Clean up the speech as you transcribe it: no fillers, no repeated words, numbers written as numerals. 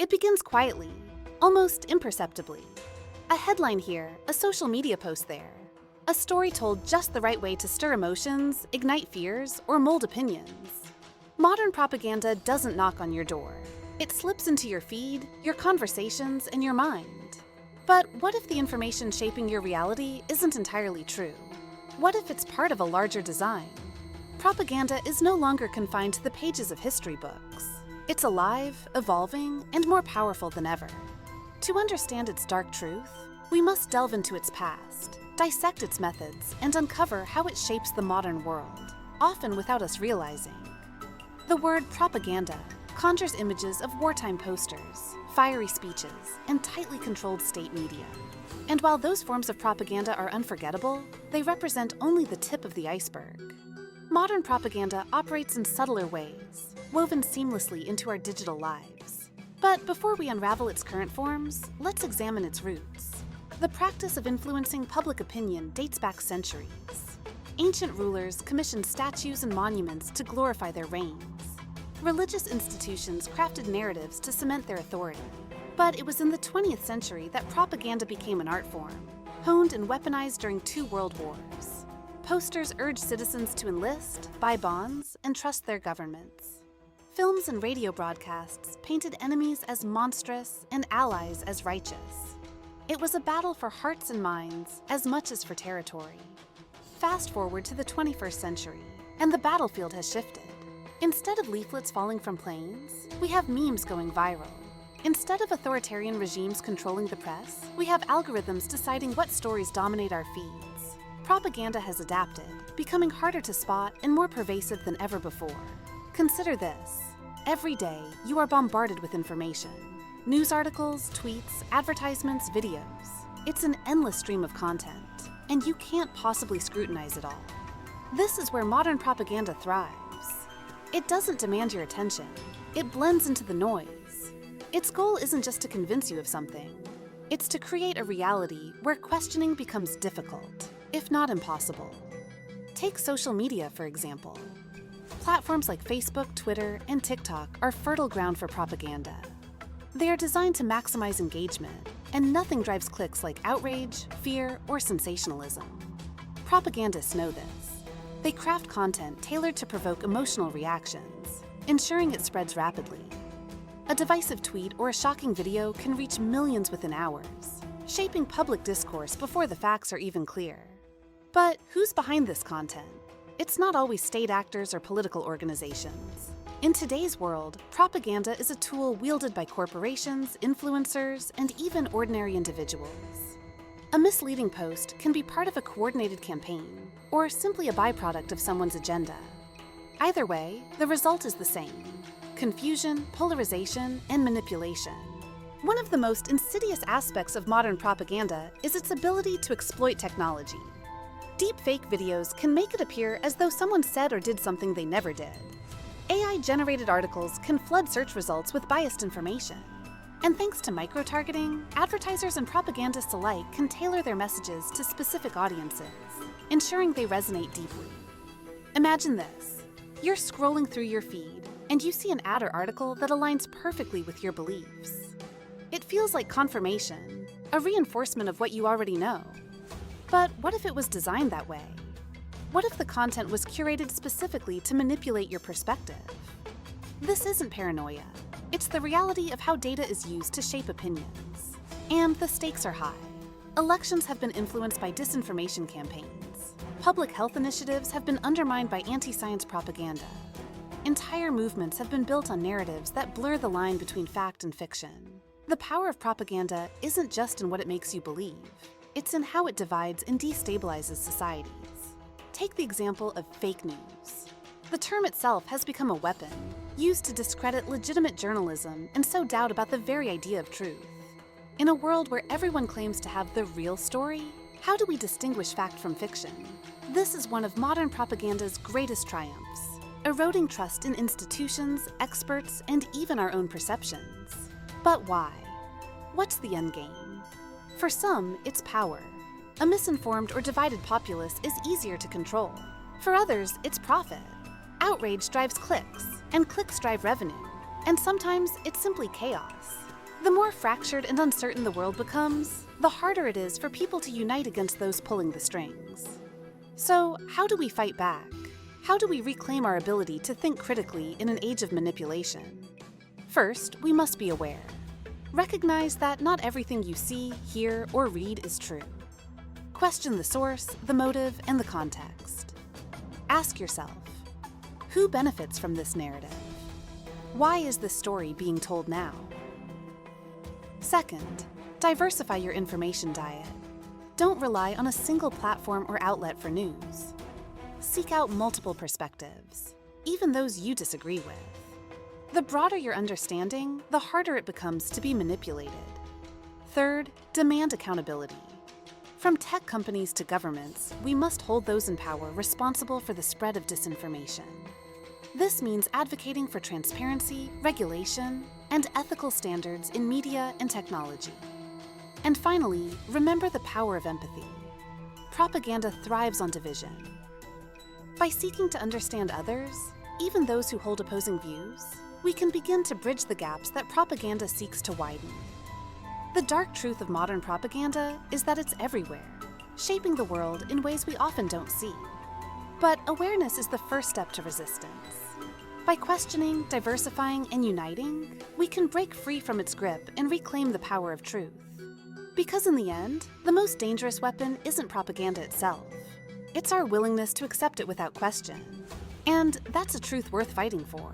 It begins quietly, almost imperceptibly. A headline here, a social media post there. A story told just the right way to stir emotions, ignite fears, or mold opinions. Modern propaganda doesn't knock on your door. It slips into your feed, your conversations, and your mind. But what if the information shaping your reality isn't entirely true? What if it's part of a larger design? Propaganda is no longer confined to the pages of history books. It's alive, evolving, and more powerful than ever. To understand its dark truth, we must delve into its past, dissect its methods, and uncover how it shapes the modern world, often without us realizing. The word propaganda conjures images of wartime posters, fiery speeches, and tightly controlled state media. And while those forms of propaganda are unforgettable, they represent only the tip of the iceberg. Modern propaganda operates in subtler ways, woven seamlessly into our digital lives. But before we unravel its current forms, let's examine its roots. The practice of influencing public opinion dates back centuries. Ancient rulers commissioned statues and monuments to glorify their reigns. Religious institutions crafted narratives to cement their authority. But it was in the 20th century that propaganda became an art form, honed and weaponized during 2 world wars. Posters urged citizens to enlist, buy bonds, and trust their governments. Films and radio broadcasts painted enemies as monstrous and allies as righteous. It was a battle for hearts and minds as much as for territory. Fast forward to the 21st century, and the battlefield has shifted. Instead of leaflets falling from planes, we have memes going viral. Instead of authoritarian regimes controlling the press, we have algorithms deciding what stories dominate our feeds. Propaganda has adapted, becoming harder to spot and more pervasive than ever before. Consider this. Every day, you are bombarded with information. News articles, tweets, advertisements, videos. It's an endless stream of content, and you can't possibly scrutinize it all. This is where modern propaganda thrives. It doesn't demand your attention. It blends into the noise. Its goal isn't just to convince you of something. It's to create a reality where questioning becomes difficult, if not impossible. Take social media, for example. Platforms like Facebook, Twitter, and TikTok are fertile ground for propaganda. They are designed to maximize engagement, and nothing drives clicks like outrage, fear, or sensationalism. Propagandists know this. They craft content tailored to provoke emotional reactions, ensuring it spreads rapidly. A divisive tweet or a shocking video can reach millions within hours, shaping public discourse before the facts are even clear. But who's behind this content? It's not always state actors or political organizations. In today's world, propaganda is a tool wielded by corporations, influencers, and even ordinary individuals. A misleading post can be part of a coordinated campaign, or simply a byproduct of someone's agenda. Either way, the result is the same: confusion, polarization, and manipulation. One of the most insidious aspects of modern propaganda is its ability to exploit technology. Deepfake videos can make it appear as though someone said or did something they never did. AI-generated articles can flood search results with biased information. And thanks to micro-targeting, advertisers and propagandists alike can tailor their messages to specific audiences, ensuring they resonate deeply. Imagine this. You're scrolling through your feed, and you see an ad or article that aligns perfectly with your beliefs. It feels like confirmation, a reinforcement of what you already know. But what if it was designed that way? What if the content was curated specifically to manipulate your perspective? This isn't paranoia. It's the reality of how data is used to shape opinions. And the stakes are high. Elections have been influenced by disinformation campaigns. Public health initiatives have been undermined by anti-science propaganda. Entire movements have been built on narratives that blur the line between fact and fiction. The power of propaganda isn't just in what it makes you believe. It's in how it divides and destabilizes societies. Take the example of fake news. The term itself has become a weapon, used to discredit legitimate journalism and sow doubt about the very idea of truth. In a world where everyone claims to have the real story, how do we distinguish fact from fiction? This is one of modern propaganda's greatest triumphs, eroding trust in institutions, experts, and even our own perceptions. But why? What's the end game? For some, it's power. A misinformed or divided populace is easier to control. For others, it's profit. Outrage drives clicks, and clicks drive revenue. And sometimes it's simply chaos. The more fractured and uncertain the world becomes, the harder it is for people to unite against those pulling the strings. So, how do we fight back? How do we reclaim our ability to think critically in an age of manipulation? First, we must be aware. Recognize that not everything you see, hear, or read is true. Question the source, the motive, and the context. Ask yourself, who benefits from this narrative? Why is this story being told now? Second, diversify your information diet. Don't rely on a single platform or outlet for news. Seek out multiple perspectives, even those you disagree with. The broader your understanding, the harder it becomes to be manipulated. Third, demand accountability. From tech companies to governments, we must hold those in power responsible for the spread of disinformation. This means advocating for transparency, regulation, and ethical standards in media and technology. And finally, remember the power of empathy. Propaganda thrives on division. By seeking to understand others, even those who hold opposing views, we can begin to bridge the gaps that propaganda seeks to widen. The dark truth of modern propaganda is that it's everywhere, shaping the world in ways we often don't see. But awareness is the first step to resistance. By questioning, diversifying, and uniting, we can break free from its grip and reclaim the power of truth. Because in the end, the most dangerous weapon isn't propaganda itself. It's our willingness to accept it without question. And that's a truth worth fighting for.